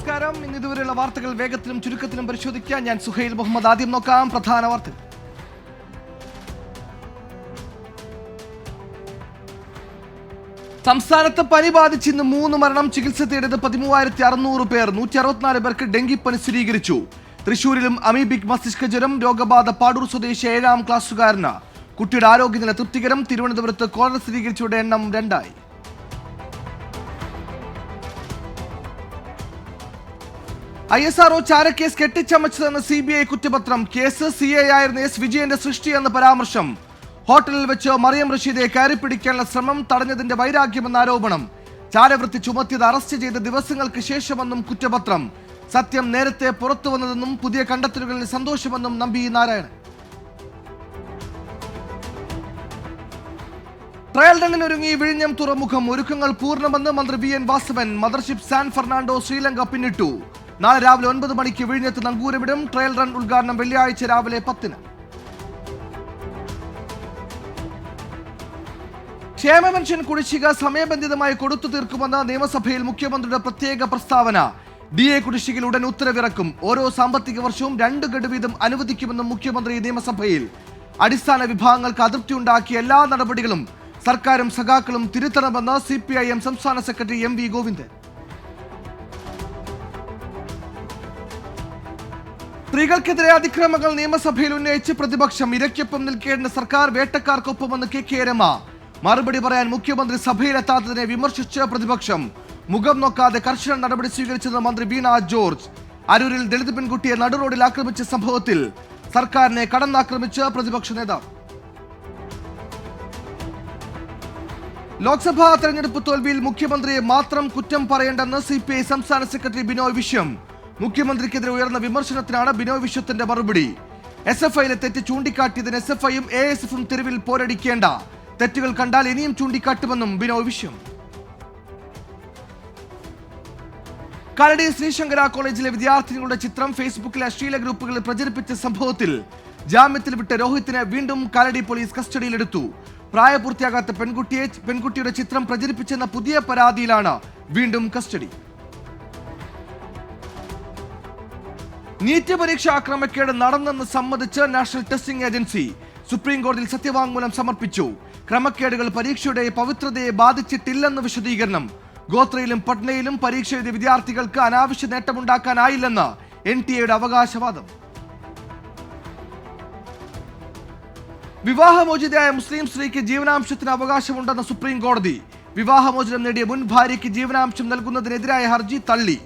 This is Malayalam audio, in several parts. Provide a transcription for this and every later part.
നമസ്കാരം. ഇതുവരെയുള്ള വാർത്തകൾ വേഗത്തിലും ചുരുക്കത്തിലും പരിശോധിക്കാൻ ഞാൻ സുഹൈൽ മുഹമ്മദ്. ആദ്യം നോക്കാം പ്രധാന വാർത്തകൾ. സംസ്ഥാനത്ത് പനി ബാധിച്ച് ഇന്ന് 3 മരണം. ചികിത്സ തേടിയത് 13,600 പേർ. 164 പേർക്ക് ഡെങ്കിപ്പനി സ്ഥിരീകരിച്ചു. തൃശൂരിലും അമീബിക് മസ്തിഷ്ക ജ്വരം രോഗബാധ. പാടൂർ സ്വദേശി 7ാം ക്ലാസ്സുകാരന്. കുട്ടിയുടെ ആരോഗ്യനില തൃപ്തികരം. തിരുവനന്തപുരത്ത് കോറോണ സ്ഥിരീകരിച്ചവരുടെ എണ്ണം 2 ISRO ചാരക്കേസ് കെട്ടിച്ചമച്ചതെന്ന് CBI കുറ്റപത്രം. കേസ് CA ആയിരുന്ന S. വിജയന്റെ സൃഷ്ടിയെന്ന് പരാമർശം. ഹോട്ടലിൽ വെച്ച് മറിയം റഷീദെ കയറിപ്പിടിക്കാനുള്ള ശ്രമം തടഞ്ഞതിന്റെ വൈരാഗ്യമെന്ന ആരോപണം. ചാരവൃത്തി ചുമത്തിയത് അറസ്റ്റ് ചെയ്ത ദിവസങ്ങൾക്ക് ശേഷമെന്നും കുറ്റപത്രം. സത്യം നേരത്തെ പുറത്തു വന്നതെന്നും പുതിയ കണ്ടെത്തലുകളിൽ സന്തോഷമെന്നും നമ്പി നാരായണൻ. ട്രയൽ റണ്ണിനൊരുങ്ങി വിഴിഞ്ഞം തുറമുഖം. ഒരുക്കങ്ങൾ പൂർണ്ണമെന്ന് മന്ത്രി VN Vasavan. Mothership San Fernando Sri Lanka പിന്നിട്ടു. നാളെ രാവിലെ 9 മണിക്ക് വിഴിഞ്ഞത്ത് നങ്കൂരമിടും. ട്രയൽ റൺ ഉദ്ഘാടനം വെള്ളിയാഴ്ച രാവിലെ 10-ന്. ക്ഷേമ പെൻഷൻ കുടിശ്ശിക സമയബന്ധിതമായി കൊടുത്തു തീർക്കുമെന്ന് നിയമസഭയിൽ മുഖ്യമന്ത്രിയുടെ പ്രത്യേക പ്രസ്താവന. DA കുടിശ്ശികയിൽ ഉടൻ ഉത്തരവിറക്കും. ഓരോ സാമ്പത്തിക വർഷവും 2 ഗഡു വീതം അനുവദിക്കുമെന്നും മുഖ്യമന്ത്രി നിയമസഭയിൽ. അടിസ്ഥാന വിഭാഗങ്ങൾക്ക് അതൃപ്തിയുണ്ടാക്കിയ എല്ലാ നടപടികളും സർക്കാരും സഖാക്കളും തിരുത്തണമെന്ന് CPIM സംസ്ഥാന സെക്രട്ടറി MV ഗോവിന്ദൻ. സ്ത്രീകൾക്കെതിരെ അതിക്രമങ്ങൾ നിയമസഭയിൽ ഉന്നയിച്ച് പ്രതിപക്ഷം. ഇരയ്ക്കൊപ്പം നിൽക്കേണ്ട സർക്കാർ വേട്ടക്കാർക്കൊപ്പമെന്ന് KK രമ. മറുപടി പറയാൻ മുഖ്യമന്ത്രി സഭയിലെത്താത്തതിനെ വിമർശിച്ച് പ്രതിപക്ഷം. മുഖം നോക്കാതെ കർശന നടപടി സ്വീകരിച്ചത് മന്ത്രി വീണ ജോർജ്. അരൂരിൽ ദളിത് പെൺകുട്ടിയെ നടുറോഡിൽ ആക്രമിച്ച സംഭവത്തിൽ സർക്കാരിനെ കടന്നാക്രമിച്ച് പ്രതിപക്ഷ നേതാവ്. ലോക്സഭാ തെരഞ്ഞെടുപ്പ് തോൽവിയിൽ മുഖ്യമന്ത്രിയെ മാത്രം കുറ്റം പറയേണ്ടെന്ന് CPI സംസ്ഥാന സെക്രട്ടറി ബിനോയ് വിശ്വം. മുഖ്യമന്ത്രിക്കെതിരെ ഉയർന്ന വിമർശനത്തിനാണ് ബിനോയ് വിശ്വത്തിന്റെ മറുപടി. SFIയിലെ തെറ്റ് ചൂണ്ടിക്കാട്ടിയതിന് SFIയും ASFും തെരുവിൽ പോരടിക്കേണ്ട. തെറ്റുകൾ കണ്ടാൽ ഇനിയും ചൂണ്ടിക്കാട്ടുമെന്നും ബിനോയ് വിശ്വം. കാലടി ശ്രീശങ്കര കോളേജിലെ വിദ്യാർത്ഥിനികളുടെ ചിത്രം ഫേസ്ബുക്കിലെ അശ്ലീല ഗ്രൂപ്പുകളിൽ പ്രചരിപ്പിച്ച സംഭവത്തിൽ ജാമ്യത്തിൽ വിട്ട രോഹിത്തിനെ വീണ്ടും കാലടി പോലീസ് കസ്റ്റഡിയിലെടുത്തു. പ്രായപൂർത്തിയാകാത്ത പെൺകുട്ടിയുടെ ചിത്രം പ്രചരിപ്പിച്ചെന്ന പുതിയ പരാതിയിലാണ് വീണ്ടും കസ്റ്റഡി. നീറ്റ് പരീക്ഷാ ക്രമക്കേട് നടന്നെന്ന് സമ്മതിച്ച് നാഷണൽ ടെസ്റ്റിംഗ് ഏജൻസി. സുപ്രീം കോടതിയിൽ സത്യവാങ്മൂലം സമർപ്പിച്ചു. ക്രമക്കേടുകൾ പരീക്ഷയുടെ പവിത്രതയെ ബാധിച്ചിട്ടില്ലെന്ന് വിശദീകരണം. ഗോത്രയിലും പട്നയിലും പരീക്ഷ എഴുതിയ വിദ്യാർത്ഥികൾക്ക് അനാവശ്യ നേട്ടമുണ്ടാക്കാനായില്ലെന്ന് NTA അവകാശവാദം. വിവാഹമോചിതയായ മുസ്ലിം സ്ത്രീക്ക് ജീവനാംശത്തിന് അവകാശമുണ്ടെന്ന് സുപ്രീം കോടതി. വിവാഹമോചനം നേടിയ മുൻ ഭാര്യയ്ക്ക് ജീവനാംശം നൽകുന്നതിനെതിരായ ഹർജി തള്ളി.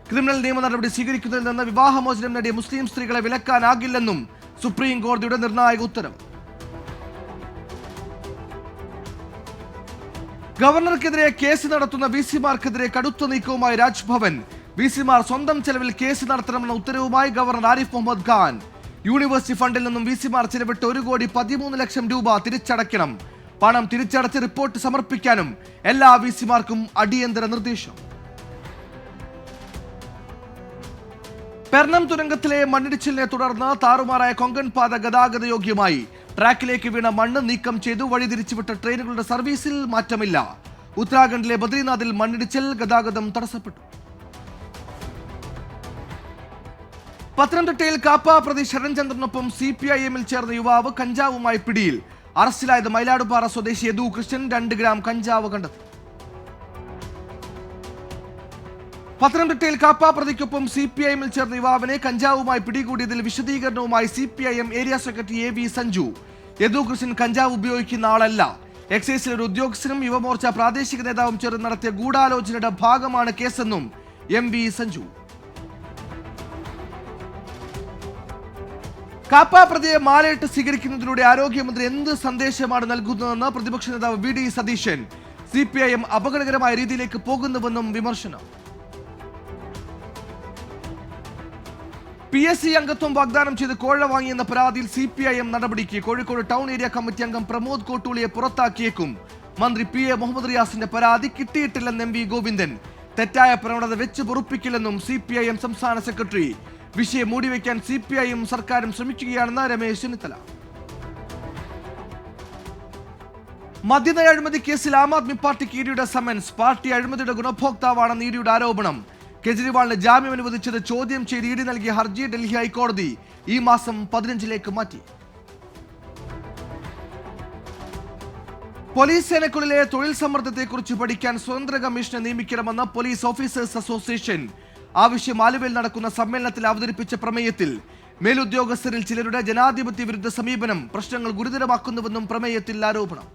ക്രിമിനൽ നിയമ നടപടി സ്വീകരിക്കുന്നതിൽ നിന്ന് വിവാഹമോചനം നേടിയ മുസ്ലിം സ്ത്രീകളെ വിലക്കാനാകില്ലെന്നും സുപ്രീം കോടതിയുടെ നിർണായക ഉത്തരവ്. ഗവർണർക്കെതിരെ കേസ് നടത്തുന്ന VCമാർക്കെതിരെ കടുത്ത നീക്കവുമായി രാജ്ഭവൻ. VCമാർ സ്വന്തം ചെലവിൽ കേസ് നടത്തണമെന്ന ഉത്തരവുമായി ഗവർണർ ആരിഫ് മുഹമ്മദ് ഖാൻ. യൂണിവേഴ്സിറ്റി ഫണ്ടിൽ നിന്നും VCമാർ ചിലവിട്ട് 1,13 ലക്ഷം രൂപ തിരിച്ചടയ്ക്കണം. പണം തിരിച്ചടച്ച് റിപ്പോർട്ട് സമർപ്പിക്കാനും എല്ലാ VCമാർക്കും അടിയന്തര നിർദ്ദേശം. പെർണം തുരങ്കത്തിലെ മണ്ണിടിച്ചിലിനെ തുടർന്ന് താറുമാറായ കൊങ്കൺ പാത ഗതാഗത യോഗ്യമായി. ട്രാക്കിലേക്ക് വീണ മണ്ണ് നീക്കം ചെയ്തു. വഴിതിരിച്ചുവിട്ട ട്രെയിനുകളുടെ സർവീസിൽ മാറ്റമില്ല. ഉത്തരാഖണ്ഡിലെ ബദ്രിനാഥിൽ മണ്ണിടിച്ചിൽ. ഗതാഗതം തടസ്സപ്പെട്ടു. പത്തനംതിട്ടയിൽ കാപ്പ പ്രതി ശരൺചന്ദ്രനൊപ്പം CPIMൽ ചേർന്ന യുവാവ് കഞ്ചാവുമായി പിടിയിൽ. അറസ്റ്റിലായത് മയിലാടുപാറ സ്വദേശി യദു കൃഷ്ണൻ. 2 ഗ്രാം കഞ്ചാവ് കണ്ടെത്തി. പത്തനംതിട്ടയിൽ കാപ്പ പ്രതിക്കൊപ്പം CPIMൽ ചേർന്ന യുവാവിനെ കഞ്ചാവുമായി പിടികൂടിയതിൽ വിശദീകരണവുമായി CPIM area secretary AV Sanju. Yadu Krishnan കഞ്ചാവ് ഉപയോഗിക്കുന്ന ആളല്ല. എക്സൈസിലെ ഒരു ഉദ്യോഗസ്ഥനും യുവമോർച്ച പ്രാദേശിക നേതാവും ചേർന്ന് നടത്തിയ ഗൂഢാലോചനയുടെ ഭാഗമാണ് കേസെന്നും MV സഞ്ജു. കാപ്പ പ്രതിയെ മാലയിട്ട് സ്വീകരിക്കുന്നതിലൂടെ ആരോഗ്യമന്ത്രി എന്ത് സന്ദേശമാണ് നൽകുന്നതെന്ന് പ്രതിപക്ഷ നേതാവ് VD സതീശൻ. CPIM അപകടകരമായ രീതിയിലേക്ക് പോകുന്നുവെന്നും വിമർശനം. PSC അംഗത്വം വാഗ്ദാനം ചെയ്ത് കോഴ വാങ്ങിയെന്ന പരാതിയിൽ CPIM നടപടിക്ക്. കോഴിക്കോട് ടൗൺ ഏരിയ കമ്മിറ്റി അംഗം പ്രമോദ് കോട്ടൂളിയെ പുറത്താക്കിയേക്കും. മന്ത്രി PA മുഹമ്മദ് റിയാസിന്റെ പരാതി കിട്ടിയിട്ടില്ലെന്ന് MV ഗോവിന്ദൻ. തെറ്റായ പ്രവണത വെച്ച് പൊറുപ്പിക്കില്ലെന്നും CPIM സംസ്ഥാന സെക്രട്ടറി. വിഷയം മൂടിവെക്കാൻ CPIM സർക്കാരും ശ്രമിക്കുകയാണെന്ന് രമേശ് ചെന്നിത്തല. മദ്യനയ അഴിമതി കേസിൽ ആം ആദ്മി പാർട്ടിക്ക് EDയുടെ സമൻസ്. പാർട്ടി അഴിമതിയുടെ ഗുണഭോക്താവാണെന്ന് EDയുടെ ആരോപണം. കേജ്രിവാളിന് ജാമ്യം അനുവദിച്ചത് ചോദ്യം ചെയ്ത് ഇഡി നൽകിയ ഹർജി ഡൽഹി ഹൈക്കോടതി ഈ മാസം 15 മാറ്റി. പോലീസ് സേനയ്ക്കുള്ളിലെ തൊഴിൽ സമ്മർദ്ദത്തെക്കുറിച്ച് പഠിക്കാൻ സ്വതന്ത്ര കമ്മീഷനെ നിയമിക്കണമെന്ന് പോലീസ് ഓഫീസേഴ്സ് അസോസിയേഷൻ ആവശ്യം ആലുവയിൽ നടക്കുന്ന സമ്മേളനത്തിൽ അവതരിപ്പിച്ച പ്രമേയത്തിൽ മേലുദ്യോഗസ്ഥരിൽ ചിലരുടെ ജനാധിപത്യ വിരുദ്ധ സമീപനം പ്രശ്നങ്ങൾ ഗുരുതരമാക്കുന്നുവെന്നും പ്രമേയത്തിൽ ആരോപണം.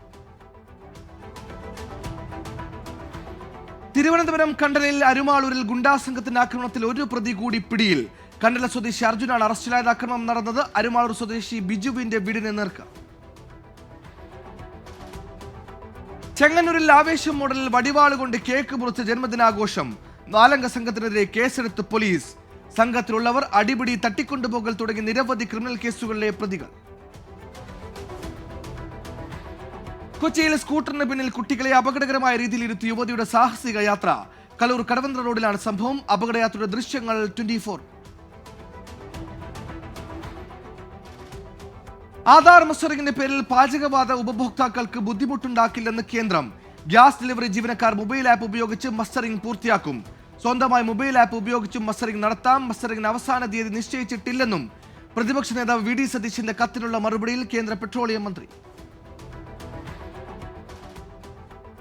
തിരുവനന്തപുരം കണ്ടലിൽ അരുമാളൂരിൽ ഗുണ്ടാസംഘത്തിന്റെ ആക്രമണത്തിൽ ഒരു പ്രതി കൂടി പിടിയിൽ. കണ്ടല സ്വദേശി അർജുനാണ് അറസ്റ്റിലായത്. ആക്രമണം നടന്നത് അരുമാളൂർ സ്വദേശി ബിജുവിന്റെ വീടിന് നേർക്ക്. ചെങ്ങന്നൂരിൽ ആവേശം മോഡലിൽ വടിവാളുകൊണ്ട് കേക്ക് മുറിച്ച ജന്മദിനാഘോഷം. 4 അംഗ സംഘത്തിനെതിരെ കേസെടുത്ത് പോലീസ്. സംഘത്തിലുള്ളവർ അടിപിടി, തട്ടിക്കൊണ്ടുപോകൽ തുടങ്ങി നിരവധി ക്രിമിനൽ കേസുകളിലെ പ്രതികൾ. കൊച്ചിയിൽ സ്കൂട്ടറിന് പിന്നിൽ കുട്ടികളെ അപകടകരമായ രീതിയിൽ ഇരുത്തി യുവതിയുടെ സാഹസിക യാത്ര. കലൂർ കടവന്ത്ര റോഡിലാണ് സംഭവം. അപകടയാത്രയുടെ ദൃശ്യങ്ങൾ 24. ആധാർ മസ്റ്ററിംഗിന്റെ പേരിൽ പാചകവാത ഉപഭോക്താക്കൾക്ക് ബുദ്ധിമുട്ടുണ്ടാക്കില്ലെന്ന് കേന്ദ്രം. ഗ്യാസ് ഡെലിവറി ജീവനക്കാർ മൊബൈൽ ആപ്പ് ഉപയോഗിച്ച് മസ്റ്ററിംഗ് പൂർത്തിയാക്കും. സ്വന്തമായി മൊബൈൽ ആപ്പ് ഉപയോഗിച്ചും മസ്റ്ററിംഗ് നടത്താം. മസ്റ്ററിംഗിന് അവസാന തീയതി നിശ്ചയിച്ചിട്ടില്ലെന്നും പ്രതിപക്ഷ നേതാവ് വി ഡി സതീശന്റെ കത്തിനുള്ള മറുപടിയിൽ കേന്ദ്ര പെട്രോളിയം മന്ത്രി.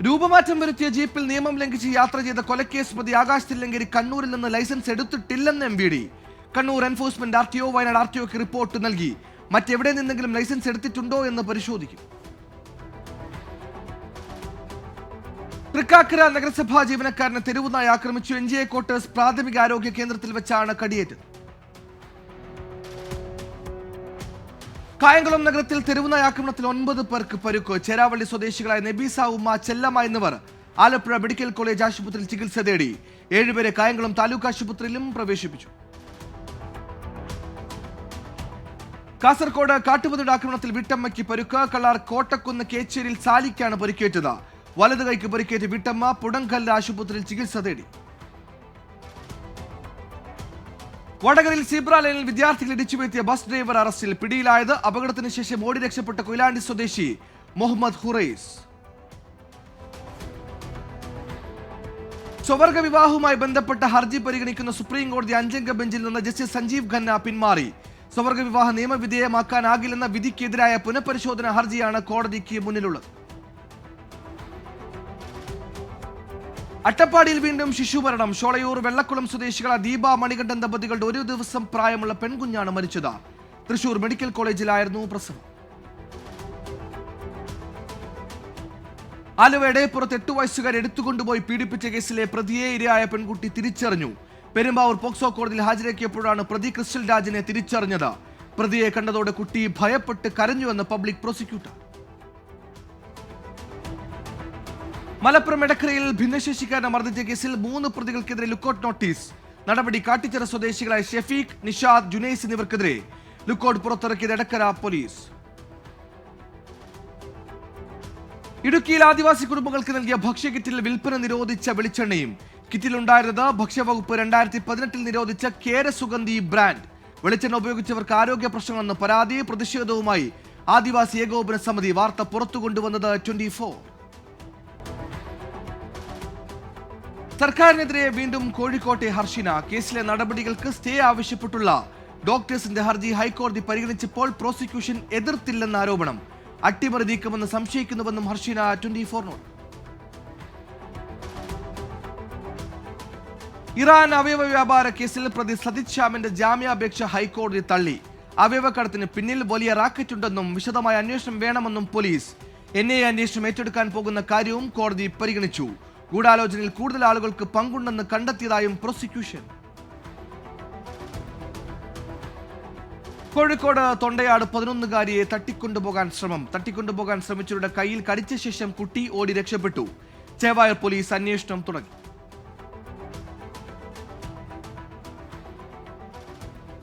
രൂപമാറ്റം വരുത്തിയ ജീപ്പിൽ നിയമം ലംഘിച്ച് യാത്ര ചെയ്ത കൊലക്കേസ് പ്രതി ആകാശ് തില്ലങ്കേരി കണ്ണൂരിൽ നിന്ന് ലൈസൻസ് എടുത്തിട്ടില്ലെന്ന് MVD. കണ്ണൂർ എൻഫോഴ്സ്മെന്റ് RTO, വയനാട് RTOക്ക് റിപ്പോർട്ട് നൽകി. മറ്റെവിടെ നിന്നെങ്കിലും ലൈസൻസ് എടുത്തിട്ടുണ്ടോ എന്ന് പരിശോധിക്കും. തൃക്കാക്കര നഗരസഭാ ജീവനക്കാരനെ തെരുവുനായി ആക്രമിച്ചു. NGA ക്വാർട്ടേഴ്സ് പ്രാഥമിക ആരോഗ്യ കേന്ദ്രത്തിൽ വെച്ചാണ് കടിയേറ്റത്. കായംകുളം നഗരത്തിൽ തെരുവുനായി ആക്രമണത്തിൽ 9 പേർക്ക് പരുക്ക്. ചേരാവള്ളി സ്വദേശികളായ നബീസ, ഉമ്മ, ചെല്ലമ്മ എന്നിവർ ആലപ്പുഴ മെഡിക്കൽ കോളേജ് ആശുപത്രിയിൽ ചികിത്സ തേടി. 7 പേരെ കായംകുളം താലൂക്ക് ആശുപത്രിയിലും പ്രവേശിപ്പിച്ചു. കാസർകോട് കാട്ടുപന്നിയുടെ ആക്രമണത്തിൽ വീട്ടമ്മയ്ക്ക് പരുക്ക്. കള്ളാർ കോട്ടക്കുന്ന് കേച്ചേരിയിൽ സാലിക്കാണ് പരിക്കേറ്റത്. വലത് കൈക്ക് പരിക്കേറ്റ വീട്ടമ്മ പുടങ്കല്ല് ആശുപത്രിയിൽ ചികിത്സ തേടി. വടകരയിൽ സീബ്ര ലൈനിൽ വിദ്യാർത്ഥികൾ ഇടിച്ചുവീഴ്ത്തിയ ബസ് ഡ്രൈവർ അറസ്റ്റിൽ. പിടിയിലായത് അപകടത്തിന് ശേഷം ഓടി രക്ഷപ്പെട്ട കൊയിലാണ്ടി സ്വദേശി മുഹമ്മദ് ഹുറൈസ്. സ്വവർഗ വിവാഹവുമായി ബന്ധപ്പെട്ട ഹർജി പരിഗണിക്കുന്ന സുപ്രീം കോടതി 5 അംഗ ബെഞ്ചിൽ നിന്ന് ജസ്റ്റിസ് സഞ്ജീവ് ഖന്ന പിന്മാറി. സ്വവർഗ വിവാഹ നിയമവിധേയമാക്കാനാകില്ലെന്ന വിധിക്കെതിരായ പുനഃപരിശോധന ഹർജിയാണ് കോടതിക്ക് മുന്നിലുള്ളത്. അട്ടപ്പാടിയിൽ വീണ്ടും ശിശുമരണം. ഷോളയൂർ വെള്ളക്കുളം സ്വദേശികളായ ദീപ, മണികണ്ഠൻ ദമ്പതികളുടെ 1 ദിവസം പ്രായമുള്ള പെൺകുഞ്ഞാണ് മരിച്ചത്. തൃശൂർ മെഡിക്കൽ കോളേജിലായിരുന്നു പ്രസവം. ആലുവ എടയപ്പുറത്ത് 8 വയസ്സുകാരെ എടുത്തുകൊണ്ടുപോയി പീഡിപ്പിച്ച കേസിലെ പ്രതിയെ ഇരയായ പെൺകുട്ടി തിരിച്ചറിഞ്ഞു. പെരുമ്പാവൂർ പോക്സോ കോടതിയിൽ ഹാജരാക്കിയപ്പോഴാണ് പ്രതി ക്രിസ്റ്റൽ രാജിനെ തിരിച്ചറിഞ്ഞത്. പ്രതിയെ കണ്ടതോടെ കുട്ടി ഭയപ്പെട്ട് കരഞ്ഞുവെന്ന് പബ്ലിക് പ്രോസിക്യൂട്ടർ. മലപ്പുറം എടക്കരയിൽ ഭിന്നശേഷിക്കാരനെ മർദ്ദിച്ച കേസിൽ 3 പ്രതികൾക്കെതിരെ ലുക്കൌട്ട് നോട്ടീസ്. നടപടി കാട്ടിച്ചിറ സ്വദേശികളായ ഷെഫീഖ്, നിഷാദ്, ജുനൈസ് എന്നിവർക്കെതിരെ ലുക്കൌട്ട് പുറത്തിറക്കിയത് എടക്കര പോലീസ്. ഇടുക്കിയിൽ ആദിവാസി കുടുംബങ്ങൾക്ക് നൽകിയ ഭക്ഷ്യകിറ്റിൽ വിൽപ്പന നിരോധിച്ച വെളിച്ചെണ്ണയും. കിറ്റിലുണ്ടായിരുന്നത് ഭക്ഷ്യവകുപ്പ് 2018 നിരോധിച്ച കേരസുഗന്ധി ബ്രാൻഡ് വെളിച്ചെണ്ണ ഉപയോഗിച്ചവർക്ക് ആരോഗ്യ പ്രശ്നങ്ങളെന്ന് പരാതി. പ്രതിഷേധവുമായി ആദിവാസി ഏകോപന സമിതി. വാർത്ത പുറത്തു കൊണ്ടുവന്നത് 24. സർക്കാരിനെതിരെ വീണ്ടും കോഴിക്കോട്ടെ ഹർഷിന. കേസിലെ നടപടികൾക്ക് സ്റ്റേ ആവശ്യപ്പെട്ടുള്ള ഡോക്ടേഴ്സിന്റെ ഹർജി ഹൈക്കോടതി പരിഗണിച്ചപ്പോൾ പ്രോസിക്യൂഷൻ എതിർത്തില്ലെന്ന ആരോപണം. അട്ടിമറി നീക്കമെന്ന് സംശയിക്കുന്നുവെന്നും ഹർഷിന 24നോട്. ഇറാൻ അവയവ വ്യാപാര കേസിൽ പ്രതി സതിത് ശ്യാമിന്റെ ജാമ്യാപേക്ഷ ഹൈക്കോടതി തള്ളി. അവയവക്കടത്തിന് പിന്നിൽ വലിയ റാക്കറ്റുണ്ടെന്നും വിശദമായ അന്വേഷണം വേണമെന്നും പോലീസ്. NIA അന്വേഷണം ഏറ്റെടുക്കാൻ പോകുന്ന കാര്യവും കോടതി പരിഗണിച്ചു. ഗൂഢാലോചനയിൽ കൂടുതൽ ആളുകൾക്ക് പങ്കുണ്ടെന്ന് കണ്ടെത്തിയതായും പ്രോസിക്യൂഷൻ. കോഴിക്കോട് തൊണ്ടയാട് 11-കാരിയെ തട്ടിക്കൊണ്ടുപോകാൻ ശ്രമിച്ചവരുടെ കയ്യിൽ കടിച്ച ശേഷം കുട്ടി ഓടി രക്ഷപ്പെട്ടു. ചേവായൂർ പോലീസ് അന്വേഷണം തുടങ്ങി.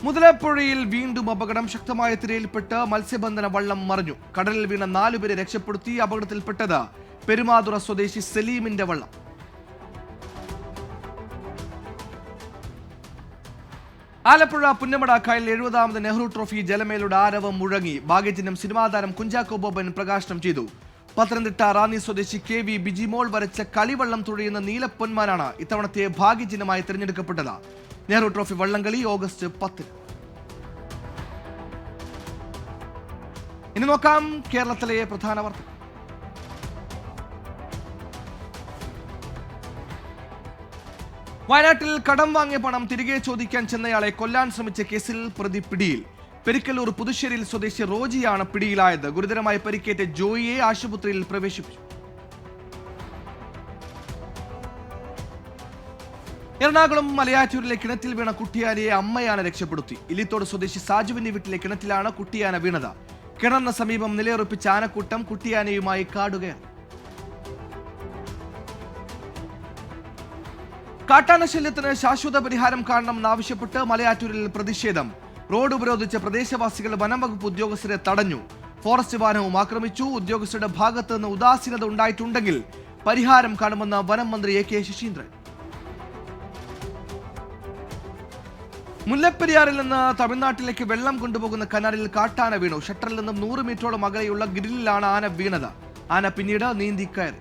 മുതലപ്പുഴയിൽ വീണ്ടും അപകടം. ശക്തമായ തിരയിൽപ്പെട്ട് മത്സ്യബന്ധന വള്ളം മറിഞ്ഞു. കടലിൽ വീണ 4 പേരെ രക്ഷപ്പെടുത്തി. അപകടത്തിൽപ്പെട്ടത് പെരുമാതുറ സ്വദേശി സലീമിന്റെ വള്ളം. ആലപ്പുഴ പുന്നമട കായലിൽ 70ാമത് നെഹ്റു ട്രോഫി ജലമേളയുടെ ആരവം മുഴങ്ങി. ഭാഗ്യചിഹ്നം സിനിമാ താരം കുഞ്ചാക്കോ ബോബൻ പ്രകാശനം ചെയ്തു. പത്തനംതിട്ട റാന്നി സ്വദേശി KV ബിജിമോൾ വരച്ച കളിവള്ളം തുഴയുന്ന നീലപ്പൊന്മാനാണ് ഇത്തവണത്തെ ഭാഗ്യചിഹ്നമായി തിരഞ്ഞെടുക്കപ്പെട്ടത്. നെഹ്റു ട്രോഫി വള്ളംകളി ഓഗസ്റ്റ് 10. ഇനി നോക്കാം കേരളത്തിലെ പ്രധാന വാർത്തകൾ. വയനാട്ടിൽ കടം വാങ്ങിയ പണം തിരികെ ചോദിക്കാൻ ചെന്നയാളെ കൊല്ലാൻ ശ്രമിച്ച കേസിൽ പ്രതി പിടിയിൽ. പെരിക്കല്ലൂർ പുതുശ്ശേരിയിൽ സ്വദേശി റോജിയാണ് പിടിയിലായത്. ഗുരുതരമായി പരിക്കേറ്റ ജോയിയെ ആശുപത്രിയിൽ പ്രവേശിപ്പിച്ചു. എറണാകുളം മലയാറ്റൂരിലെ കിണറ്റിൽ വീണ കുട്ടിയാനയെ അമ്മയാന രക്ഷപ്പെടുത്തി. ഇലിത്തോട് സ്വദേശി സാജുവിന്റെ വീട്ടിലെ കിണറ്റിലാണ് കുട്ടിയാന വീണത്. കിണറിന് സമീപം നിലയുറപ്പിച്ച ആനക്കൂട്ടം കുട്ടിയാനയുമായി കാടുകയാണ്. കാട്ടാന ശല്യത്തിന് ശാശ്വത പരിഹാരം കാണണമെന്നാവശ്യപ്പെട്ട് മലയാറ്റൂരിൽ പ്രതിഷേധം. റോഡ് ഉപരോധിച്ച പ്രദേശവാസികൾ വനംവകുപ്പ് ഉദ്യോഗസ്ഥരെ തടഞ്ഞു. ഫോറസ്റ്റ് വാഹനവും ആക്രമിച്ചു. ഉദ്യോഗസ്ഥരുടെ ഭാഗത്ത് നിന്ന് ഉദാസീനത ഉണ്ടായിട്ടുണ്ടെങ്കിൽ പരിഹാരം കാണുമെന്ന് വനം മന്ത്രി AK ശശീന്ദ്രൻ. മുല്ലപ്പെരിയാറിൽ നിന്ന് തമിഴ്നാട്ടിലേക്ക് വെള്ളം കൊണ്ടുപോകുന്ന കനാലിൽ കാട്ടാന വീണു. ഷട്ടറിൽ നിന്നും 100 മീറ്ററോളം അകലെയുള്ള ഗ്രില്ലിലാണ് ആന വീണത്. ആന പിന്നീട് നീന്തി കയറി.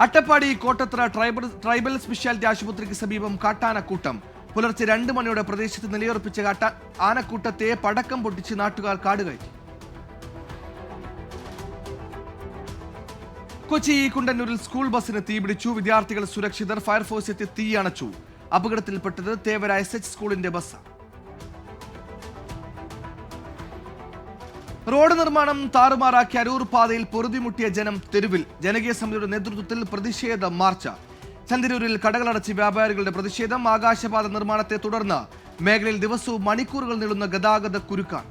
അട്ടപ്പാടി കോട്ടത്തറ ട്രൈബൽ സ്പെഷ്യാലിറ്റി ആശുപത്രിക്ക് സമീപം കാട്ടാനക്കൂട്ടം. പുലർച്ചെ 2 മണിയോടെ പ്രദേശത്ത് നിലയുറപ്പിച്ച ആനക്കൂട്ടത്തെ പടക്കം പൊട്ടിച്ച് നാട്ടുകാർ കാടുകയറ്റി. കൊച്ചി കുണ്ടന്നൂരിൽ സ്കൂൾ ബസിന് തീപിടിച്ചു. വിദ്യാർത്ഥികൾ സുരക്ഷിതർ. ഫയർഫോഴ്സ് എത്തി തീയണച്ചു. അപകടത്തിൽപ്പെട്ടത് തേവര SH സ്കൂളിന്റെ ബസ്. റോഡ് നിർമ്മാണം താറുമാറാക്കി അരൂർ പാതയിൽ പൊറുതിമുട്ടിയ ജനം തെരുവിൽ. ജനകീയ സമിതിയുടെ നേതൃത്വത്തിൽ പ്രതിഷേധ മാർച്ച്. ചന്ദരൂരിൽ കടകളടച്ച് വ്യാപാരികളുടെ പ്രതിഷേധം. ആകാശപാത നിർമ്മാണത്തെ തുടർന്ന് മേഖലയിൽ ദിവസവും മണിക്കൂറുകൾ നീളുന്ന ഗതാഗത കുരുക്കാണ്.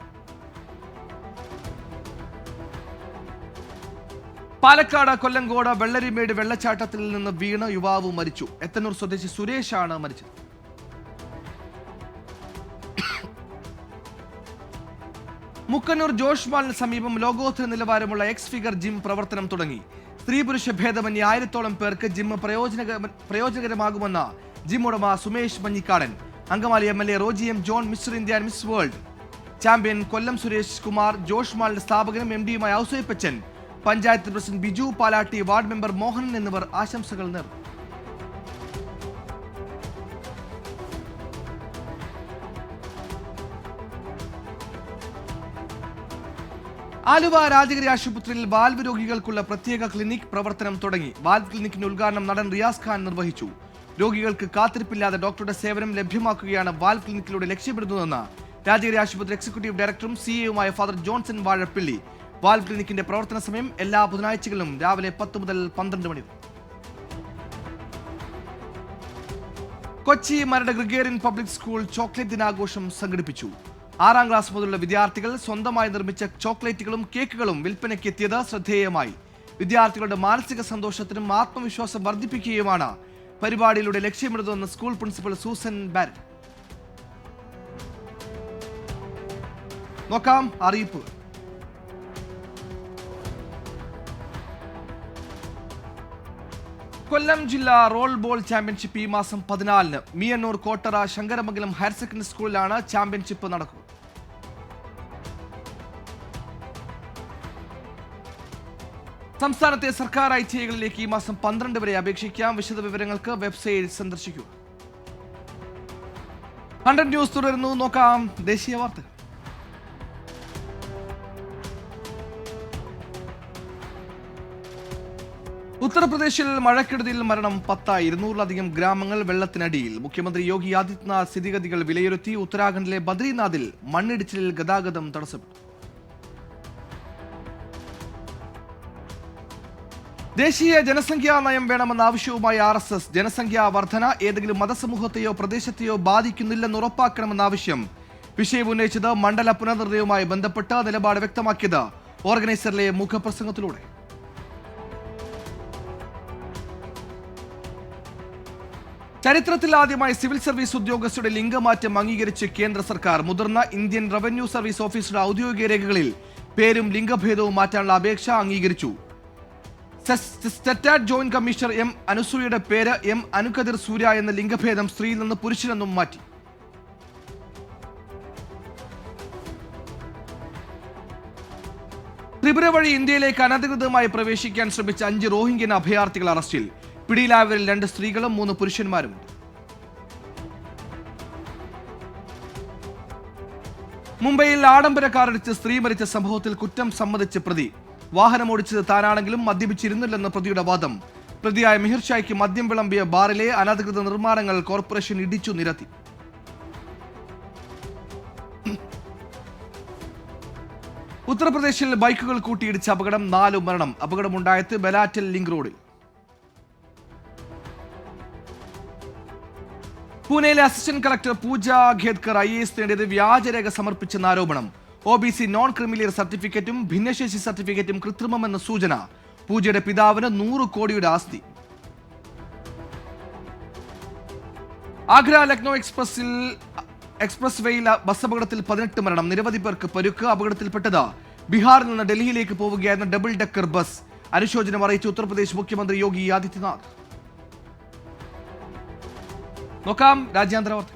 പാലക്കാട് കൊല്ലങ്കോട് വെള്ളരിമേട് വെള്ളച്ചാട്ടത്തിൽ നിന്ന് വീണ് യുവാവ് മരിച്ചു. എത്തന്നൂർ സ്വദേശി സുരേഷാണ് മരിച്ചത്. മുക്കന്നൂർ ജോഷ് മാളിന് സമീപം ലോകോത്തര നിലവാരമുള്ള എക്സ് ഫിഗർ ജിം പ്രവർത്തനം തുടങ്ങി. സ്ത്രീ പുരുഷ ഭേദമന്യേ 1000-ഓളം പേർക്ക് ജിം പ്രയോജനകരമാകുമെന്ന് ജിം ഉടമ Sumesh Manjikkadan. Angamaly MLA Roji M John Mister India and Miss World champion Kollam Suresh Kumar, Josh മാളിന്റെ സ്ഥാപകനും MD-യുമായ Ouseppachan, panchayat president Biju Palatty, ward member Mohanan എന്നിവർ ആശംസകൾ നേർന്നു. ആലുവ രാജഗിരി ആശുപത്രിയിൽ വാൽവ് രോഗികൾക്കുള്ള പ്രത്യേക ക്ലിനിക് പ്രവർത്തനം തുടങ്ങി. വാൽവ് ക്ലിനിക്കിന്റെ ഉദ്ഘാടനം നടൻ റിയാസ് ഖാൻ നിർവഹിച്ചു. രോഗികൾക്ക് കാത്തിരിപ്പില്ലാതെ ഡോക്ടറുടെ സേവനം ലഭ്യമാക്കുകയാണ് വാൽവ് ക്ലിനിക്കിലൂടെ ലക്ഷ്യമിടുന്നതെന്ന് രാജഗിരി ആശുപത്രി എക്സിക്യൂട്ടീവ് ഡയറക്ടറും CEO-യുമായ ഫാദർ ജോൺസൺ വാഴപ്പിള്ളി. വാൽവ് ക്ലിനിക്കിന്റെ പ്രവർത്തന സമയം എല്ലാ ബുധനാഴ്ചകളിലും രാവിലെ 10 മുതൽ 12 മണി. Kochi Maradu Gregorian public school chocolate ദിനാഘോഷം സംഘടിപ്പിച്ചു. 6ാം ക്ലാസ് മുതലുള്ള വിദ്യാർത്ഥികൾ സ്വന്തമായി നിർമ്മിച്ച ചോക്ലേറ്റുകളും കേക്കുകളും വിൽപ്പനയ്ക്ക് എത്തിയത് ശ്രദ്ധേയമായി. വിദ്യാർത്ഥികളുടെ മാനസിക സന്തോഷത്തിനും ആത്മവിശ്വാസം വർദ്ധിപ്പിക്കുകയുമാണ് പരിപാടിയിലൂടെ ലക്ഷ്യമിടുന്നതെന്ന് സ്കൂൾ പ്രിൻസിപ്പൽ സൂസൻ ബാരറ്റ്. നോക്കാം അറിയിപ്പ്. കൊല്ലം ജില്ലാ റോൾ ബോൾ ചാമ്പ്യൻഷിപ്പ് ഈ മാസം 14-ന് മിയന്നൂർ കോട്ടറ ശങ്കരമംഗലം ഹയർ സെക്കൻഡറി സ്കൂളിലാണ് ചാമ്പ്യൻഷിപ്പ് നടക്കുക. സംസ്ഥാനത്തെ സർക്കാർ ITIകളിലേക്ക് ഈ മാസം 12 വരെ അപേക്ഷിക്കാം. വിശദവിവരങ്ങൾക്ക് വെബ്സൈറ്റ് സന്ദർശിക്കുക. 100 ന്യൂസ് തുടരുന്നു. നോക്കാം ദേശീയ വാർത്തകൾ. ഉത്തർപ്രദേശിൽ മഴക്കെടുതിയിൽ മരണം 10. 200-ലധികം ഗ്രാമങ്ങൾ വെള്ളത്തിനടിയിൽ. മുഖ്യമന്ത്രി യോഗി ആദിത്യനാഥ് സ്ഥിതിഗതികൾ വിലയിരുത്തി. ഉത്തരാഖണ്ഡിലെ ബദ്രിനാഥിൽ മണ്ണിടിച്ചിലിൽ ഗതാഗതം തടസ്സപ്പെട്ടു. ദേശീയ ജനസംഖ്യാ നയം വേണമെന്ന ആവശ്യവുമായി RSS. ജനസംഖ്യാ വർധന ഏതെങ്കിലും മതസമൂഹത്തെയോ പ്രദേശത്തെയോ ബാധിക്കുന്നില്ലെന്ന് ഉറപ്പാക്കണമെന്ന ആവശ്യം. വിഷയം ഉന്നയിച്ചത് മണ്ഡല പുനർനിർണയവുമായി ബന്ധപ്പെട്ട് നിലപാട് വ്യക്തമാക്കിയത് ഓർഗനൈസറിലെ മുഖപ്രസംഗത്തിലൂടെ. ചരിത്രത്തിൽ ആദ്യമായി സിവിൽ സർവീസ് ഉദ്യോഗസ്ഥരുടെ ലിംഗമാറ്റം അംഗീകരിച്ച് കേന്ദ്ര സർക്കാർ. മുതിർന്ന ഇന്ത്യൻ റവന്യൂ സർവീസ് ഓഫീസറുടെ ഔദ്യോഗിക രേഖകളിൽ പേരും ലിംഗഭേദവും മാറ്റാനുള്ള അപേക്ഷ അംഗീകരിച്ചു. സ്റ്ററ്റാറ്റ് ജോയിന്റ് കമ്മീഷണർ M അനുസൂയയുടെ പേര് M അനുകതിർ സൂര്യ എന്ന ലിംഗഭേദം സ്ത്രീയിൽ നിന്ന് പുരുഷനെന്നും മാറ്റി. ത്രിപുര വഴി ഇന്ത്യയിലേക്ക് അനധികൃതമായി പ്രവേശിക്കാൻ ശ്രമിച്ച 5 റോഹിംഗ്യൻ അഭയാർത്ഥികൾ അറസ്റ്റിൽ. പിടിയിലായവരിൽ 2 സ്ത്രീകളും 3 പുരുഷന്മാരുമുണ്ട്. മുംബൈയിൽ ആഡംബര കാറിടിച്ച് സ്ത്രീ മരിച്ച സംഭവത്തിൽ കുറ്റം സമ്മതിച്ച് പ്രതി. വാഹനമോടിച്ചത് താനാണെങ്കിലും മദ്യപിച്ചിരുന്നില്ലെന്ന് പ്രതിയുടെ വാദം. പ്രതിയായ മിഹിർ ഷായ്ക്ക് മദ്യം വിളമ്പിയ ബാറിലെ അനധികൃത നിർമ്മാണങ്ങൾ കോർപ്പറേഷൻ ഇടിച്ചു നിരത്തി. ഉത്തർപ്രദേശിൽ ബൈക്കുകൾ കൂട്ടിയിടിച്ച അപകടം, 4 മരണം. അപകടമുണ്ടായത് ബലാറ്റൽ ലിങ്ക് റോഡിൽ. പൂനെയിലെ അസിസ്റ്റന്റ് കളക്ടർ പൂജ ഖേദ്കർ IAS നേടിയത് വ്യാജരേഖ സമർപ്പിച്ചെന്ന ആരോപണം. OBC നോൺ ക്രിമിലിയർ സർട്ടിഫിക്കറ്റും ഭിന്നശേഷി സർട്ടിഫിക്കറ്റും കൃത്രിമമെന്ന സൂചന. പൂജയുടെ പിതാവിന് 100 കോടിയുടെ ആസ്തി. ആഗ്ര ലക്നോ എക്സ്പ്രസ് വേയിൽ ബസ് അപകടത്തിൽ 18 മരണം, നിരവധി പേർക്ക് പരുക്ക്. അപകടത്തിൽപ്പെട്ടത് ബീഹാറിൽ നിന്ന് ഡൽഹിയിലേക്ക് പോവുകയായിരുന്ന ഡബിൾ ഡെക്കർ ബസ്. അനുശോചനം അറിയിച്ച ഉത്തർപ്രദേശ് മുഖ്യമന്ത്രി യോഗി ആദിത്യനാഥ്. നോക്കാം രാജ്യാന്തര വാർത്ത.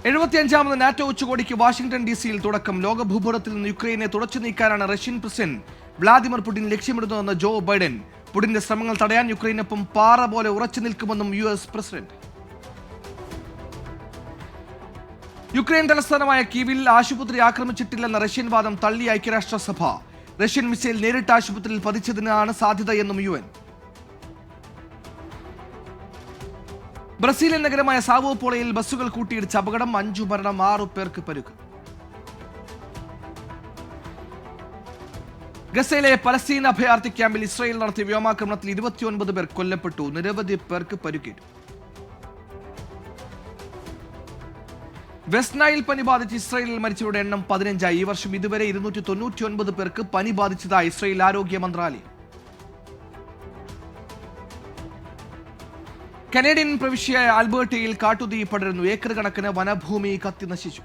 75ാമത് നാറ്റോ ഉച്ചകോടിക്ക് വാഷിംഗ്ടൺ DC-യിൽ തുടക്കം. ലോക ഭൂപടത്തിൽ നിന്ന് യുക്രൈനെ തുടച്ചു നീക്കാനാണ് റഷ്യൻ പ്രസിഡന്റ് വ്ളാദിമിർ പുടിൻ ലക്ഷ്യമിടുന്നതെന്ന് ജോ ബൈഡൻ. പുടിന്റെ ശ്രമങ്ങൾ തടയാൻ യുക്രൈനൊപ്പം പാറ പോലെ ഉറച്ചു നിൽക്കുമെന്നും US പ്രസിഡന്റ്. യുക്രൈൻ തലസ്ഥാനമായ കീവിൽ ആശുപത്രി ആക്രമിച്ചിട്ടില്ലെന്ന റഷ്യൻ വാദം തള്ളി ഐക്യരാഷ്ട്രസഭ. റഷ്യൻ മിസൈൽ നേരിട്ട് ആശുപത്രിയിൽ പതിച്ചതിനാണ് സാധ്യതയെന്നും UN. ബ്രസീലിയൻ നഗരമായ സാവോ പോളയിൽ ബസ്സുകൾ കൂട്ടിയിടിച്ച അപകടം, 5 മരണം, 6 പേർക്ക് പരുക്ക്. ഗസയിലെ പലസ്തീൻ അഭയാർത്ഥി ക്യാമ്പിൽ ഇസ്രായേൽ നടത്തിയ വ്യോമാക്രമണത്തിൽ 29 പേർ കൊല്ലപ്പെട്ടു, നിരവധി പേർക്ക് പരുക്കേറ്റു. വെസ്റ്റ് നൈൽ പനി ബാധിച്ച് ഇസ്രായേലിൽ മരിച്ചവരുടെ എണ്ണം 15ആയി. ഈ വർഷം ഇതുവരെ 299 പേർക്ക് പനി ബാധിച്ചതായി ഇസ്രായേൽ ആരോഗ്യ മന്ത്രാലയം. കനേഡിയൻ പ്രവിശ്യയായ ആൽബർട്ടയിൽ കാട്ടുതീ പടരുന്നു. ഏക്കർ കണക്കിന് വനഭൂമി കത്തി നശിച്ചു.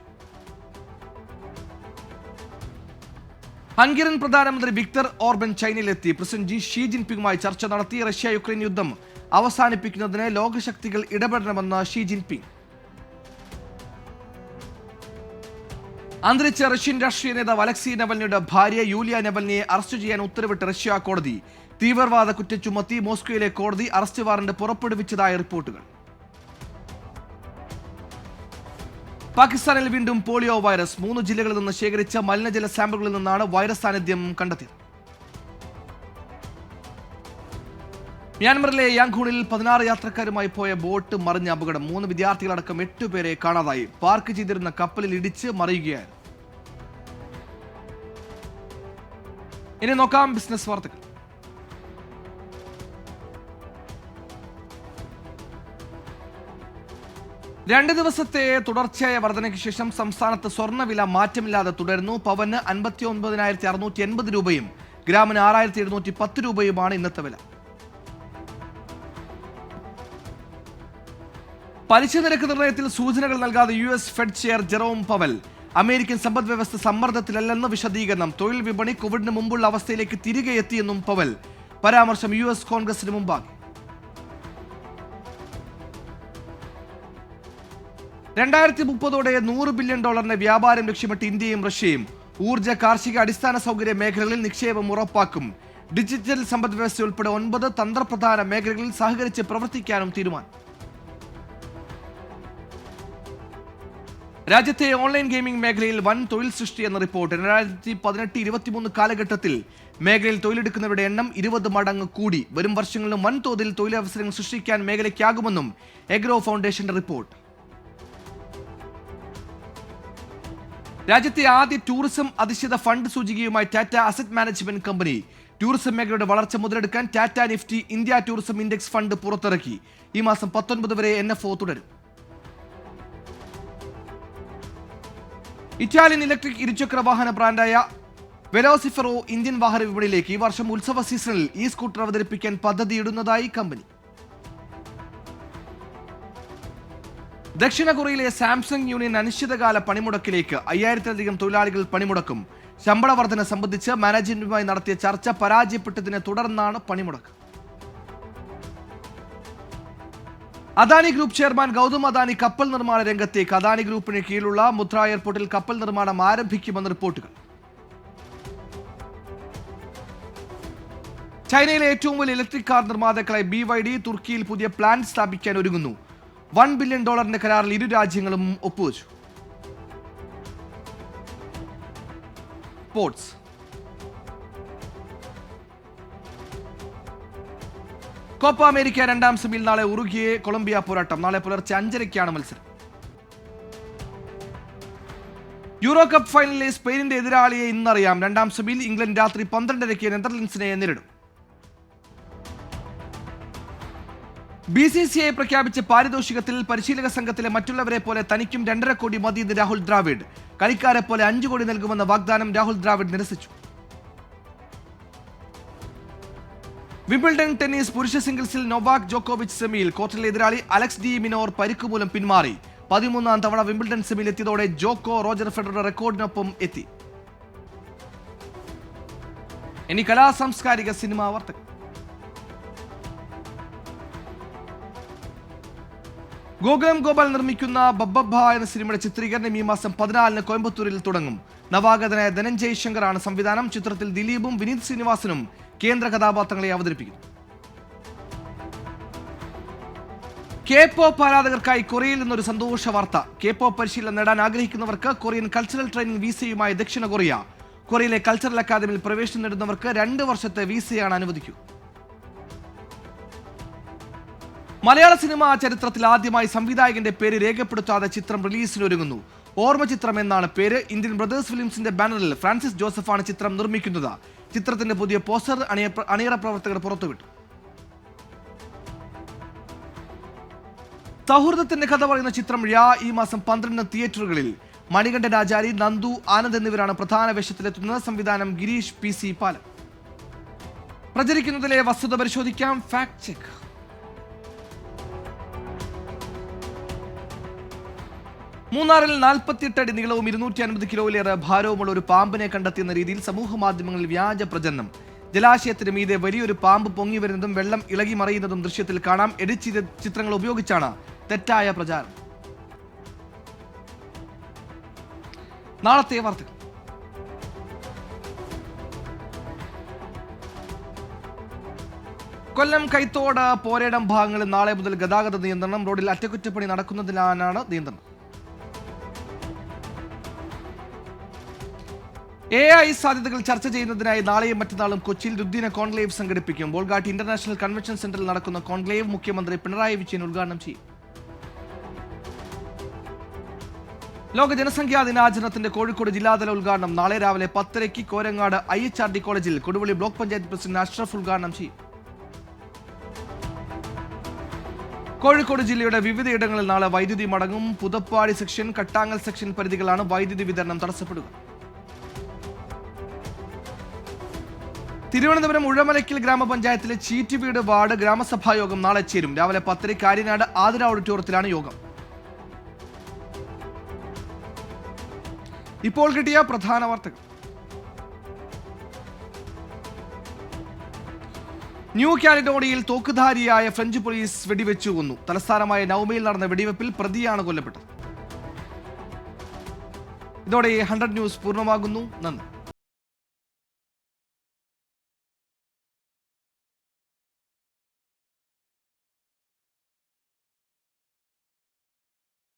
ഹംഗേറിയൻ പ്രധാനമന്ത്രി വിക്ടർ ഓർബൻ ചൈനയിലെത്തി. പ്രസിഡന്റ് ഷീ ജിൻപിങ്ങുമായി ചർച്ച നടത്തി. റഷ്യ യുക്രൈൻ യുദ്ധം അവസാനിപ്പിക്കുന്നതിന് ലോകശക്തികൾ ഇടപെടണമെന്ന് ഷീ ജിൻപിങ്. അന്തരിച്ച റഷ്യൻ രാഷ്ട്രീയ നേതാവ് അലക്സി നവൽനിയുടെ ഭാര്യ യൂലിയ നവൽനിയെ അറസ്റ്റ് ചെയ്യാൻ ഉത്തരവിട്ട് റഷ്യ കോടതി. തീവ്രവാദ കുറ്റം ചുമത്തി മോസ്കോയിലെ കോടതി അറസ്റ്റ് വാറന്റ് പുറപ്പെടുവിച്ചതായ റിപ്പോർട്ടുകൾ. പാകിസ്ഥാനിൽ വീണ്ടും പോളിയോ വൈറസ്. 3 ജില്ലകളിൽ നിന്ന് ശേഖരിച്ച മലിനജല സാമ്പിളുകളിൽ നിന്നാണ് വൈറസ് സാന്നിധ്യം കണ്ടെത്തിയത്. മ്യാൻമറിലെ യാങ്കൂണിൽ 16 യാത്രക്കാരുമായി പോയ ബോട്ട് മറിഞ്ഞ അപകടം. 3 വിദ്യാർത്ഥികളടക്കം 8 പേരെ കാണാതായി. പാർക്ക് ചെയ്തിരുന്ന കപ്പലിൽ ഇടിച്ച് മറിയുകയായിരുന്നു. ഇനി നോക്കാം ബിസിനസ് വാർത്തകൾ. രണ്ട് ദിവസത്തെ തുടർച്ചയായ വർധനയ്ക്ക് ശേഷം സംസ്ഥാനത്ത് സ്വർണ്ണവില മാറ്റമില്ലാതെ തുടരുന്നു. പവന് 59,680 രൂപയും ഗ്രാമിന് 6,710 രൂപയുമാണ് ഇന്നത്തെ വില. പലിശ നിരക്ക് നിർണയത്തിൽ സൂചനകൾ നൽകാതെ US Fed chair Jerome Powell. American സമ്പദ് വ്യവസ്ഥ സമ്മർദ്ദത്തിലല്ലെന്ന് വിശദീകരണം. തൊഴിൽ വിപണി കോവിഡിന് മുമ്പുള്ള അവസ്ഥയിലേക്ക് തിരികെ എത്തിയെന്നും പവൽ. പരാമർശം US കോൺഗ്രസിന് മുമ്പാകെ. 2030 $100 ബില്യൺ വ്യാപാരം ലക്ഷ്യമിട്ട് ഇന്ത്യയും റഷ്യയും. ഊർജ്ജ, കാർഷിക, അടിസ്ഥാന സൗകര്യ മേഖലകളിൽ നിക്ഷേപം ഉറപ്പാക്കും. ഡിജിറ്റൽ സമ്പദ് വ്യവസ്ഥ ഉൾപ്പെടെ 9 തന്ത്രപ്രധാന മേഖലകളിൽ സഹകരിച്ച് പ്രവർത്തിക്കാനും തീരുമാനം. രാജ്യത്തെ ഓൺലൈൻ ഗെയിമിംഗ് മേഖലയിൽ വൻ തൊഴിൽ സൃഷ്ടി എന്ന റിപ്പോർട്ട്. 2018-23 കാലഘട്ടത്തിൽ മേഖലയിൽ തൊഴിലെടുക്കുന്നവരുടെ എണ്ണം 20 മടങ്ങ് കൂടി. വരും വർഷങ്ങളിലും വൻതോതിൽ തൊഴിലവസരങ്ങൾ സൃഷ്ടിക്കാൻ മേഖലയ്ക്കാകുമെന്നും എഗ്രോ ഫൗണ്ടേഷന്റെ റിപ്പോർട്ട്. രാജ്യത്തെ ആദ്യ ടൂറിസം അധിഷ്ഠിത ഫണ്ട് സൂചികയുമായി Tata asset management company. Tourism മേഖലയുടെ വളർച്ച മുതലെടുക്കാൻ Tata Nifty India tourism index fund പുറത്തിറക്കി. ഈ മാസം 19 വരെ NFO തുടരും. ഇറ്റാലിയൻ ഇലക്ട്രിക് ഇരുചക്ര വാഹന ബ്രാൻഡായ വെലോസിഫെറോ ഇന്ത്യൻ വാഹന വിപണിയിലേക്ക്. ഈ വർഷം ഉത്സവ സീസണിൽ ഈ സ്കൂട്ടർ അവതരിപ്പിക്കാൻ പദ്ധതിയിടുന്നതായി കമ്പനി. ദക്ഷിണ കൊറിയയിലെ സാംസങ് യൂണിയൻ അനിശ്ചിതകാല പണിമുടക്കിലേക്ക്. 5000-ലധികം തൊഴിലാളികൾ പണിമുടക്കും. ശമ്പള വർധന സംബന്ധിച്ച് മാനേജ്മെന്റുമായി നടത്തിയ ചർച്ച പരാജയപ്പെട്ടതിനെ തുടർന്നാണ് പണിമുടക്ക്. അദാനി ഗ്രൂപ്പ് ചെയർമാൻ ഗൗതം അദാനി കപ്പൽ നിർമ്മാണ രംഗത്തേക്ക്. അദാനി ഗ്രൂപ്പിന് കീഴിലുള്ള മുദ്ര എയർപോർട്ടിൽ കപ്പൽ നിർമ്മാണം ആരംഭിക്കുമെന്ന് റിപ്പോർട്ടുകൾ. ചൈനയിലെ ഏറ്റവും വലിയ ഇലക്ട്രിക് കാർ നിർമ്മാതാക്കളായ BYD തുർക്കിയിൽ പുതിയ പ്ലാന്റ് സ്ഥാപിക്കാൻ ഒരുങ്ങുന്നു. $1 ബില്യൺ കരാറിൽ ഇരു രാജ്യങ്ങളും ഒപ്പുവച്ചു. സ്പോർട്സ്. കോപ്പ അമേരിക്ക രണ്ടാം സെമിയിൽ നാളെ ഉറുഗ്വേ കൊളംബിയ പോരാട്ടം. നാളെ പുലർച്ചെ 5:30-ക്കാണ് മത്സരം. യൂറോ കപ്പ് ഫൈനലിലെ സ്പെയിനിന്റെ എതിരാളിയെ ഇന്നറിയാം. രണ്ടാം സെമിയിൽ ഇംഗ്ലണ്ട് രാത്രി 12:30-ക്ക് നെതർലൻഡ്സിനെ നേരിടും. BCCI പ്രഖ്യാപിച്ച പാരിതോഷികത്തിൽ പരിശീലക സംഘത്തിലെ മറ്റുള്ളവരെ പോലെ തനിക്കും 2.5 കോടി മതിയെന്ന് രാഹുൽ ദ്രാവിഡ്. കളിക്കാരെ പോലെ 5 കോടി നൽകുമെന്ന വാഗ്ദാനം രാഹുൽ ദ്രാവിഡ് നിരസിച്ചു. വിംബിൾഡൺ ടെന്നീസ് പുരുഷ സിംഗിൾസിൽ നൊവാക് ജോക്കോവിച്ച് സെമിയിൽ. കോർട്ടിലെ എതിരാളി അലക്സ് ഡി മിനോർ പരിക്കുമൂലം പിന്മാറി. 13-ാം തവണ വിംബിൾഡൺ സെമിയിൽ എത്തിയതോടെ ജോക്കോ റോജർ ഫെഡറർ റെക്കോർഡിനൊപ്പം എത്തി. ഇനി കലാ സാംസ്കാരിക സിനിമാ വാർത്തകൾ. ഗോകുലം ഗോപാൽ നിർമ്മിക്കുന്ന ബബ്ബബ്ബ എന്ന സിനിമയുടെ ചിത്രീകരണം ഈ മാസം 14-ന് കോയമ്പത്തൂരിൽ തുടങ്ങും. നവാഗതനായ ധനഞ്ജയ് ശങ്കറാണ് സംവിധാനം. ചിത്രത്തിൽ ദിലീപും വിനീത് ശ്രീനിവാസനും കേന്ദ്ര കഥാപാത്രങ്ങളെ അവതരിപ്പിക്കുന്നു. K-pop ആരാധകർക്കായി കൊറിയയിൽ നിന്നൊരു സന്തോഷ വാർത്ത. K-pop പരിശീലനം നേടാൻ ആഗ്രഹിക്കുന്നവർക്ക് കൊറിയൻ കൾച്ചറൽ ട്രെയിനിങ് വിസയുമായി ദക്ഷിണ കൊറിയ. കൊറിയയിലെ കൾച്ചറൽ അക്കാദമിയിൽ പ്രവേശനം നേടുന്നവർക്ക് 2 വർഷത്തെ വിസയാണ് അനുവദിക്കുക. മലയാള സിനിമാ ചരിത്രത്തിൽ ആദ്യമായി സംവിധായകന്റെ പേര് രേഖപ്പെടുത്താതെ ചിത്രം റിലീസിനൊരുങ്ങുന്നു. ഓർമ്മ ചിത്രം എന്നാണ് പേര്. ഇന്ത്യൻ ബ്രദേഴ്സ് ഫിലിംസിന്റെ ബാനറിൽ ഫ്രാൻസിസ് ജോസഫാണ് ചിത്രം നിർമ്മിക്കുന്നത്. ചിത്രത്തിന്റെ പുതിയ പോസ്റ്റർ അണിയറ പ്രവർത്തകർ പുറത്തുവിട്ടു. സൗഹൃദത്തിന്റെ കഥ പറയുന്ന ചിത്രം ഈ മാസം 12-ന് തിയേറ്ററുകളിൽ. മണികണ്ഠൻ ആചാരി, നന്ദു, ആനന്ദ് എന്നിവരാണ് പ്രധാന വേഷത്തിലെത്തുന്നത്. സംവിധാനം ഗിരീഷ് PC പാലം. പ്രചരിക്കുന്നതിലെ വസ്തുത പരിശോധിക്കാം. Fact check. മൂന്നാറിൽ 48 അടി നീളവും 250 കിലോയിലേറെ ഭാരവുമുള്ള ഒരു പാമ്പിനെ കണ്ടെത്തിയെന്ന രീതിയിൽ സമൂഹ മാധ്യമങ്ങളിൽ വ്യാജ പ്രചരണം. ജലാശയത്തിന് മീതെ വലിയൊരു പാമ്പ് പൊങ്ങി വരുന്നതും വെള്ളം ഇളകി മറിയുന്നതും ദൃശ്യത്തിൽ കാണാം. എഡിറ്റ് ചെയ്ത ചിത്രങ്ങൾ ഉപയോഗിച്ചാണ് തെറ്റായ പ്രചാരണം. നാളത്തെ വാർത്തകൾ. കൊല്ലം കൈത്തോട് പോരേടം ഭാഗങ്ങളിൽ നാളെ മുതൽ ഗതാഗത നിയന്ത്രണം. റോഡിൽ അറ്റകുറ്റപ്പണി നടക്കുന്നതിനാണ് നിയന്ത്രണം. AI സാധ്യതകൾ ചർച്ച ചെയ്യുന്നതിനായി നാളെയും മറ്റന്നാളും കൊച്ചിയിൽ ദ്വിദിന കോൺക്ലേവ് സംഘടിപ്പിക്കും. ബോൾഗാട്ടി ഇന്റർനാഷണൽ കൺവെൻഷൻ സെന്ററിൽ നടക്കുന്ന കോൺക്ലേവ് മുഖ്യമന്ത്രി പിണറായി വിജയൻ ഉദ്ഘാടനം ചെയ്യും. ലോക ജനസംഖ്യാ ദിനാചരണത്തിന്റെ കോഴിക്കോട് ജില്ലാതല ഉദ്ഘാടനം നാളെ രാവിലെ 10:30-ക്ക് കോരങ്ങാട് IHRD കോളേജിൽ കൊടുവള്ളി ബ്ലോക്ക് പഞ്ചായത്ത് പ്രസിഡന്റ് അഷ്റഫ് ഉദ്ഘാടനം ചെയ്യും. കോഴിക്കോട് ജില്ലയുടെ വിവിധയിടങ്ങളിൽ നാളെ വൈദ്യുതി മുടങ്ങും. പുതപ്പാടി സെക്ഷൻ, കട്ടാങ്ങൽ സെക്ഷൻ പരിധികളാണ് വൈദ്യുതി വിതരണം തടസ്സപ്പെടുക. തിരുവനന്തപുരം ഉഴമലയ്ക്കൽ ഗ്രാമപഞ്ചായത്തിലെ ചീറ്റുവീട് വാർഡ് ഗ്രാമസഭാ യോഗം നാളെ ചേരും. രാവിലെ 10:00 കാര്യനാട് ആതിര ഓഡിറ്റോറിയത്തിലാണ് യോഗം. ഇപ്പോൾ കിട്ടിയ പ്രധാന വാർത്തകൾ. ന്യൂ കാലിഡോണിയയിൽ തോക്കുധാരിയായ ഫ്രഞ്ച് പോലീസ് വെടിവെച്ചു കൊന്നു. തലസ്ഥാനമായ നൗമയിൽ നടന്ന വെടിവെപ്പിൽ പ്രതിയാണ് കൊല്ലപ്പെട്ടത്. ഇതോടെ 100 ന്യൂസ് പൂർണ്ണമാകുന്നു. നന്ദി.